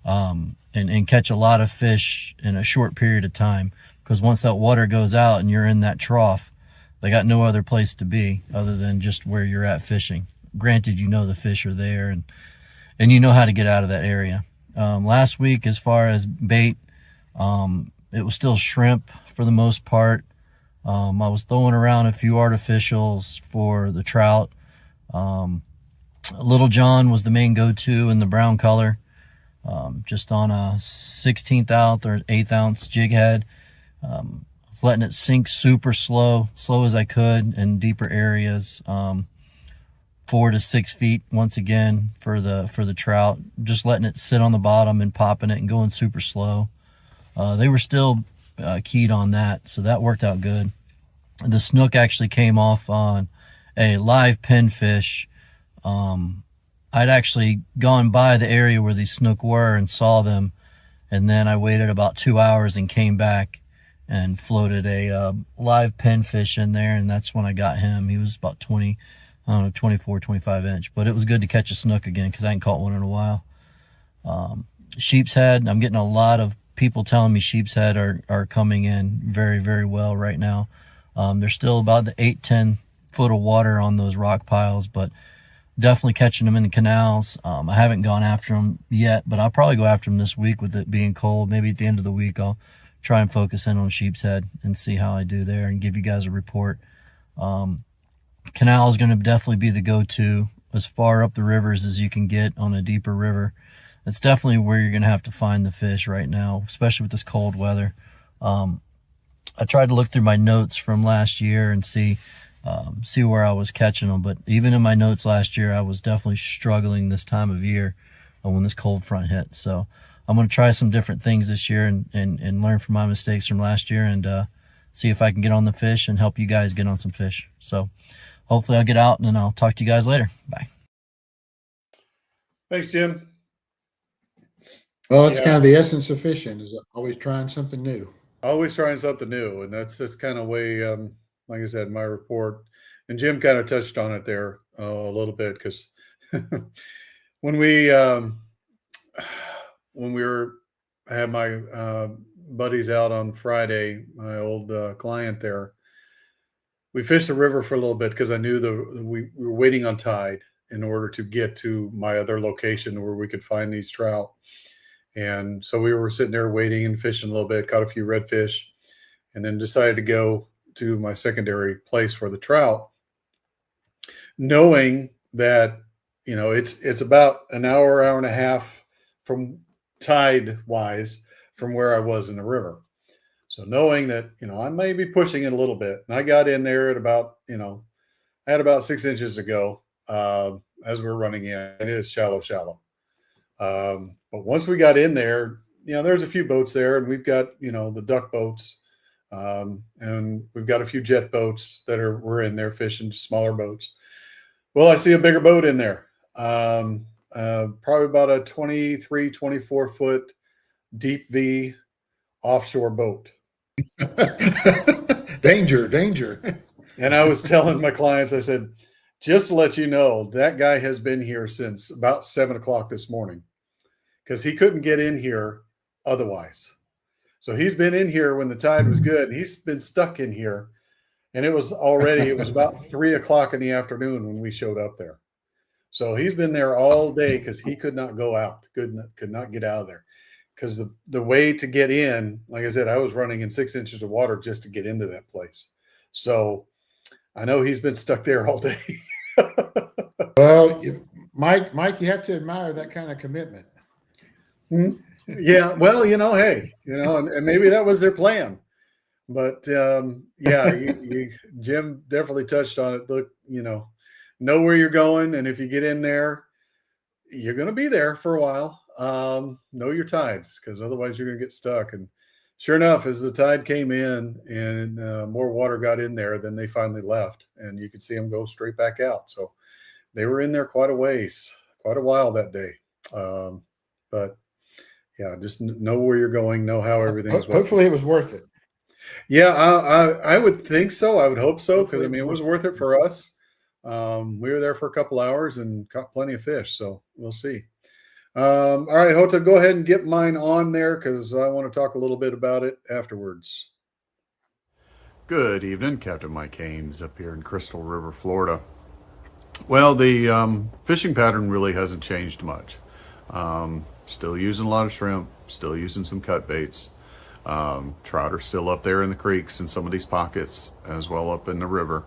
and catch a lot of fish in a short period of time. Because once that water goes out and you're in that trough, they got no other place to be other than just where you're at fishing. Granted, you know the fish are there and you know how to get out of that area. Last week, as far as bait, it was still shrimp for the most part. I was throwing around a few artificials for the trout. Little John was the main go-to in the brown color, just on a 16th ounce or 1/8 ounce jig head. Letting it sink super slow as I could in deeper areas. 4 to 6 feet once again for the trout, just letting it sit on the bottom and popping it and going super slow. They were still keyed on that, so that worked out good. The snook actually came off on a live pinfish. I'd actually gone by the area where these snook were and saw them, and then I waited about 2 hours and came back and floated a live pinfish in there, and that's when I got him. He was about 24, 25 inch, but it was good to catch a snook again because I hadn't caught one in a while. Sheep's head, I'm getting a lot of people telling me sheep's head are coming in very, very well right now. There's still about the 8-10 foot of water on those rock piles, but definitely catching them in the canals. I haven't gone after them yet, but I'll probably go after them this week with it being cold. Maybe at the end of the week I'll try and focus in on sheep's head and see how I do there and give you guys a report. Canal is going to definitely be the go-to as far up the rivers as you can get on a deeper river. It's definitely where you're going to have to find the fish right now, especially with this cold weather. I tried to look through my notes from last year and see where I was catching them, but even in my notes last year, I was definitely struggling this time of year when this cold front hit. So I'm going to try some different things this year and learn from my mistakes from last year and see if I can get on the fish and help you guys get on some fish. So hopefully I'll get out and then I'll talk to you guys later. Bye. Thanks, Jim. Well, that's kind of the essence of fishing, is always trying something new. Always trying something new, and that's kind of way, like I said, my report, and Jim kind of touched on it there a little bit because when we I had my buddies out on Friday, my old client there, we fished the river for a little bit because I knew we were waiting on tide in order to get to my other location where we could find these trout. And so we were sitting there waiting and fishing a little bit, caught a few redfish, and then decided to go to my secondary place for the trout, knowing that, it's about an hour and a half from tide wise from where I was in the river. So knowing that, I may be pushing it a little bit, and I got in there at about, I had about 6 inches to go as we were running in, and it is shallow. But once we got in there, there's a few boats there, and we've got, the duck boats, and we've got a few jet boats we're in there fishing, smaller boats. Well, I see a bigger boat in there, probably about a 23, 24 foot deep V offshore boat. Danger. And I was telling my clients, I said, just to let you know, that guy has been here since about 7 o'clock this morning because he couldn't get in here otherwise. So he's been in here when the tide was good. He's been stuck in here. And it was about 3 o'clock in the afternoon when we showed up there. So he's been there all day because he could not go out, could not get out of there. Because the way to get in, like I said, I was running in 6 inches of water just to get into that place. So I know he's been stuck there all day. Well, Mike, you have to admire that kind of commitment. Yeah, well, hey, and maybe that was their plan. But yeah, Jim definitely touched on it. Look, know where you're going, and if you get in there, you're going to be there for a while. Know your tides, because otherwise you're going to get stuck. And sure enough, as the tide came in and more water got in there, then they finally left, and you could see them go straight back out. So they were in there quite a while that day. But yeah, just know where you're going, know how everything's working. Hopefully it was worth it. Yeah, I would think so. I would hope so, because it was worth it for us. We were there for a couple hours and caught plenty of fish, so we'll see. All right, Hota, go ahead and get mine on there because I want to talk a little bit about it afterwards. Good evening, Captain Mike Haynes up here in Crystal River, Florida. Well, the fishing pattern really hasn't changed much. Still using a lot of shrimp, still using some cut baits. Trout are still up there in the creeks in some of these pockets, as well up in the river.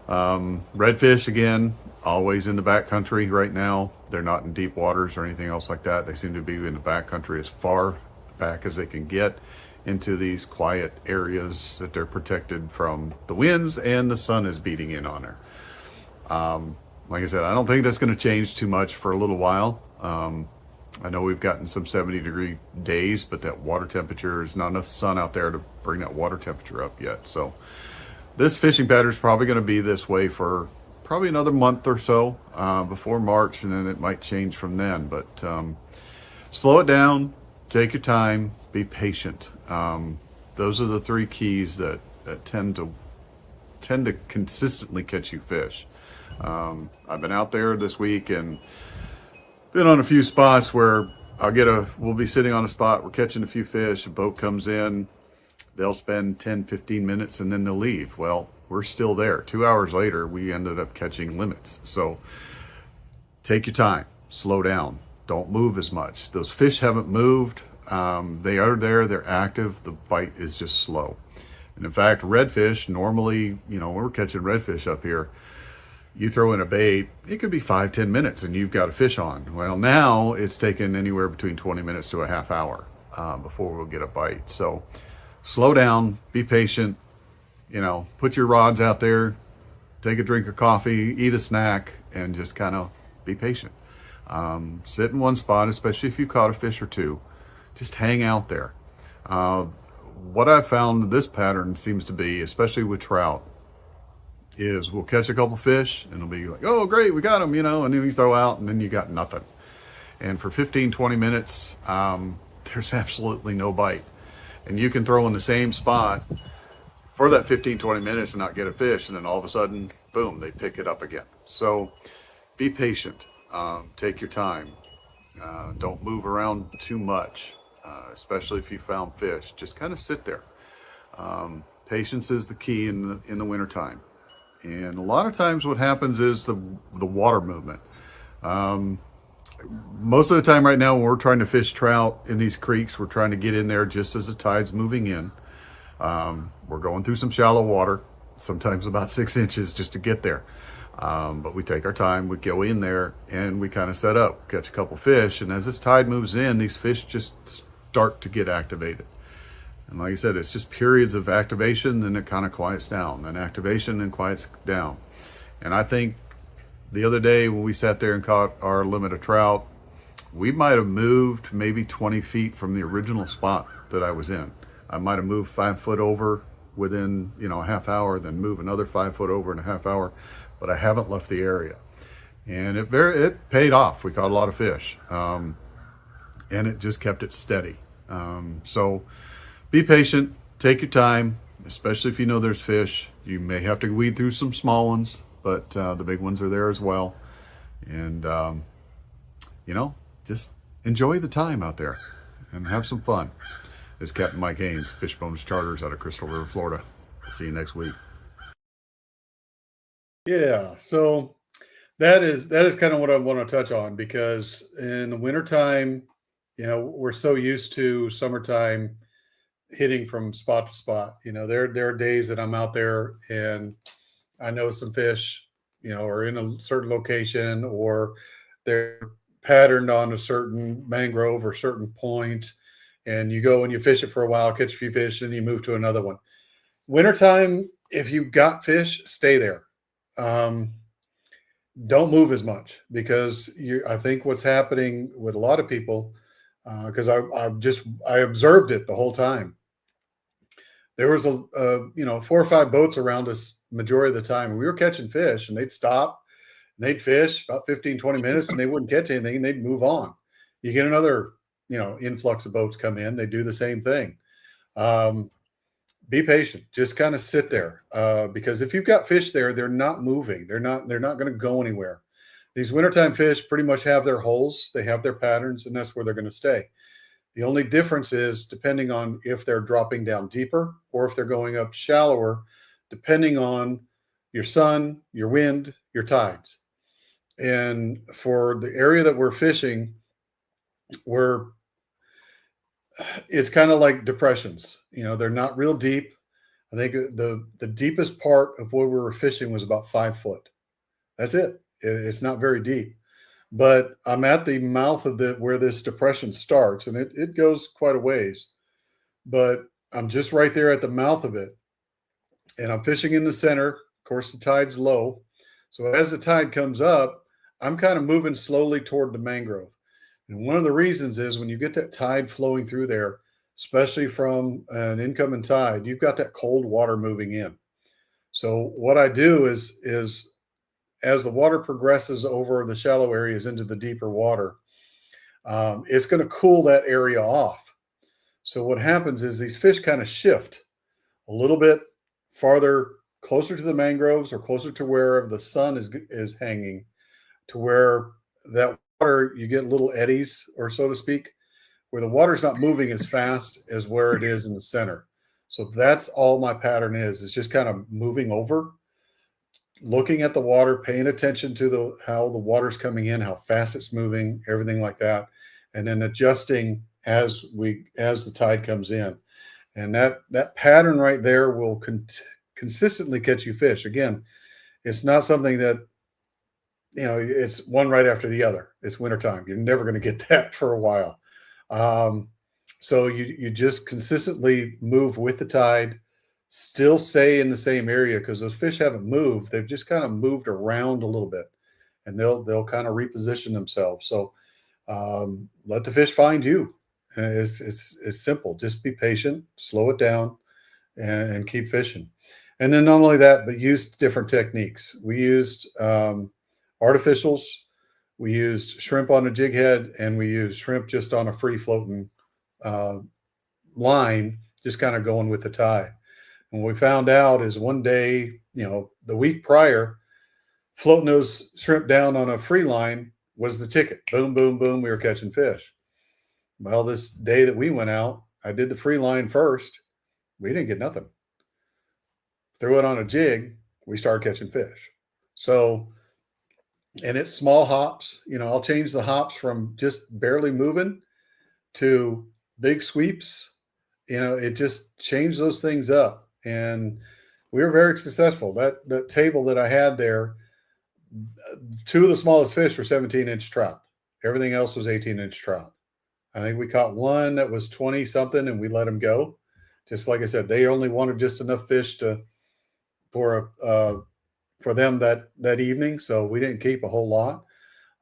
Redfish, again, always in the back country right now. They're not in deep waters or anything else like that. They seem to be in the back country as far back as they can get into these quiet areas that they're protected from the winds and the sun is beating in on her. Like I said, I don't think that's going to change too much for a little while. I know we've gotten some 70-degree days, but that water temperature is not enough sun out there to bring that water temperature up yet. So this fishing pattern is probably going to be this way for probably another month or so before March, and then it might change from then. But slow it down, take your time, be patient. Those are the three keys that tend to consistently catch you fish. I've been out there this week and been on a few spots where we'll be sitting on a spot, we're catching a few fish, a boat comes in, they'll spend 10, 15 minutes and then they'll leave. Well, we're still there. 2 hours later, we ended up catching limits. So take your time, slow down, don't move as much. Those fish haven't moved. They are there, they're active, the bite is just slow. And in fact, redfish, normally, when we're catching redfish up here, you throw in a bait, it could be 5-10 minutes and you've got a fish on. Well, now it's taken anywhere between 20 minutes to a half hour before we'll get a bite. So slow down, be patient, put your rods out there, take a drink of coffee, eat a snack, and just kind of be patient. Sit in one spot, especially if you caught a fish or two. Just hang out there. What I've found this pattern seems to be, especially with trout, is we'll catch a couple fish and it'll be like, oh, great, we got them, and then you throw out and then you got nothing. And for 15, 20 minutes, there's absolutely no bite. And you can throw in the same spot for that 15, 20 minutes and not get a fish. And then all of a sudden, boom, they pick it up again. So be patient. Take your time. Don't move around too much, especially if you found fish. Just kind of sit there. Patience is the key in the wintertime. And a lot of times what happens is the water movement. Most of the time right now when we're trying to fish trout in these creeks, we're trying to get in there just as the tide's moving in. We're going through some shallow water, sometimes about 6 inches just to get there. But we take our time, we go in there and we kind of set up, catch a couple fish. And as this tide moves in, these fish just start to get activated. And like I said, it's just periods of activation, then it kind of quiets down, then activation and quiets down. And I think the other day when we sat there and caught our limit of trout, we might have moved maybe 20 feet from the original spot that I was in. I might have moved 5 foot over within, a half hour, then move another 5 foot over in a half hour, but I haven't left the area. And it paid off. We caught a lot of fish, and it just kept it steady. So be patient, take your time, especially if you know there's fish. You may have to weed through some small ones, but the big ones are there as well. And, just enjoy the time out there and have some fun. This is Captain Mike Haynes, Fishbones Charters out of Crystal River, Florida. See you next week. Yeah, so that is kind of what I want to touch on, because in the wintertime, we're so used to summertime hitting from spot to spot. There are days that I'm out there and I know some fish, are in a certain location, or they're patterned on a certain mangrove or certain point, and you go and you fish it for a while, catch a few fish, and you move to another one. Wintertime, if you've got fish, stay there. Don't move as much, because I think what's happening with a lot of people, because I observed it the whole time. There was 4 or 5 boats around us majority of the time, and we were catching fish, and they'd stop and they'd fish about 15, 20 minutes and they wouldn't catch anything and they'd move on. You get another, influx of boats come in, they do the same thing. Be patient, just kind of sit there, because if you've got fish there, they're not moving. They're not going to go anywhere. These wintertime fish pretty much have their holes, they have their patterns, and that's where they're going to stay. The only difference is depending on if they're dropping down deeper or if they're going up shallower, depending on your sun, your wind, your tides. And for the area that we're fishing, it's kind of like depressions. They're not real deep. I think the deepest part of where we were fishing was about 5 foot. That's it. It's not very deep. But I'm at the mouth of where this depression starts, and it goes quite a ways. But I'm just right there at the mouth of it, and I'm fishing in the center. Of course, the tide's low. So as the tide comes up, I'm kind of moving slowly toward the mangrove. And one of the reasons is when you get that tide flowing through there, especially from an incoming tide, you've got that cold water moving in. So what I do is as the water progresses over the shallow areas into the deeper water, it's going to cool that area off. So what happens is these fish kind of shift a little bit farther, closer to the mangroves or closer to where the sun is hanging, to where that water, you get little eddies, or so to speak, where the water's not moving as fast as where it is in the center. So that's all my pattern is just kind of moving over, looking at the water, paying attention to how the water's coming in, how fast it's moving, everything like that, and then adjusting as the tide comes in. And that pattern right there will consistently catch you fish. Again, it's not something that, it's one right after the other. It's wintertime. You're never going to get that for a while. So you just consistently move with the tide, still stay in the same area, because those fish haven't moved. They've just kind of moved around a little bit, and they'll kind of reposition themselves. So let the fish find you. It's simple. Just be patient, slow it down, and keep fishing. And then not only that, but use different techniques. We used artificials. We used shrimp on a jig head, and we used shrimp just on a free floating line, just kind of going with the tide. And what we found out is one day, the week prior, floating those shrimp down on a free line was the ticket. Boom, boom, boom. We were catching fish. Well, this day that we went out, I did the free line first. We didn't get nothing. Threw it on a jig. We started catching fish. So, and it's small hops. I'll change the hops from just barely moving to big sweeps. It just changed those things up. And we were very successful. That table that I had there, 2 of the smallest fish were 17-inch trout. Everything else was 18-inch trout. I think we caught one that was 20 something, and we let him go. Just like I said, they only wanted just enough fish for them that evening. So we didn't keep a whole lot,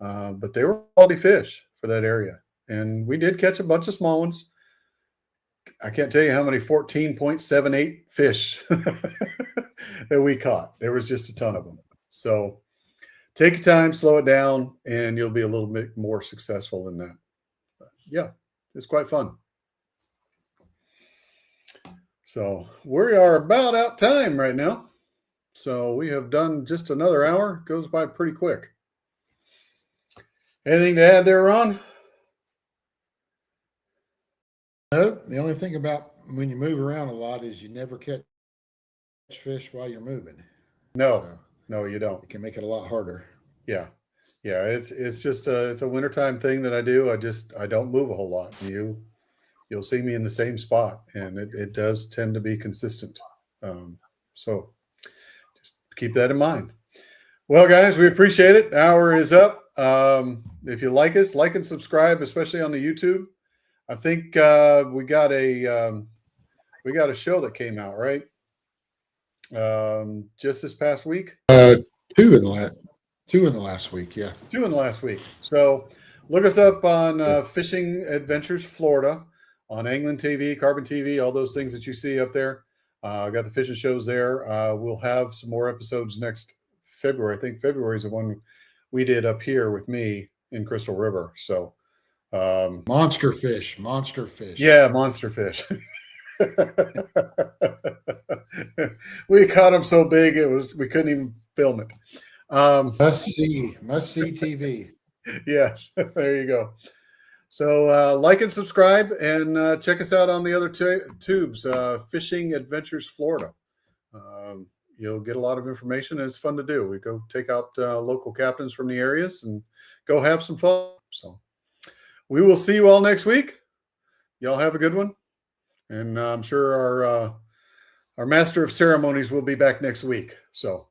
but they were quality fish for that area. And we did catch a bunch of small ones. I can't tell you how many 14.78 fish that we caught. There was just a ton of them. So take your time, slow it down, and you'll be a little bit more successful in that. Yeah, it's quite fun. So we are about out time right now. So we have done just another hour. It goes by pretty quick. Anything to add there, Ron? No, the only thing about when you move around a lot is you never catch fish while you're moving. No, you don't. It can make it a lot harder. Yeah. It's just it's a wintertime thing that I do. I don't move a whole lot. You'll see me in the same spot, and it does tend to be consistent. So just keep that in mind. Well, guys, we appreciate it. The hour is up. If you like us, like and subscribe, especially on the YouTube. I think we got a show that came out, right? Just this past week. 2 in the last week, yeah. 2 in the last week. So look us up on Fishing Adventures Florida, on Angling TV, Carbon TV, all those things that you see up there. Got the fishing shows there. We'll have some more episodes next February. I think February is the one we did up here with me in Crystal River. So monster fish. Yeah, monster fish. We caught them so big we couldn't even film it. Must see TV. Yes, there you go. So like and subscribe, and check us out on the other tubes, Fishing Adventures Florida. You'll get a lot of information, and it's fun to do. We go take out local captains from the areas and go have some fun. So we will see you all next week. Y'all have a good one. And I'm sure our master of ceremonies will be back next week. So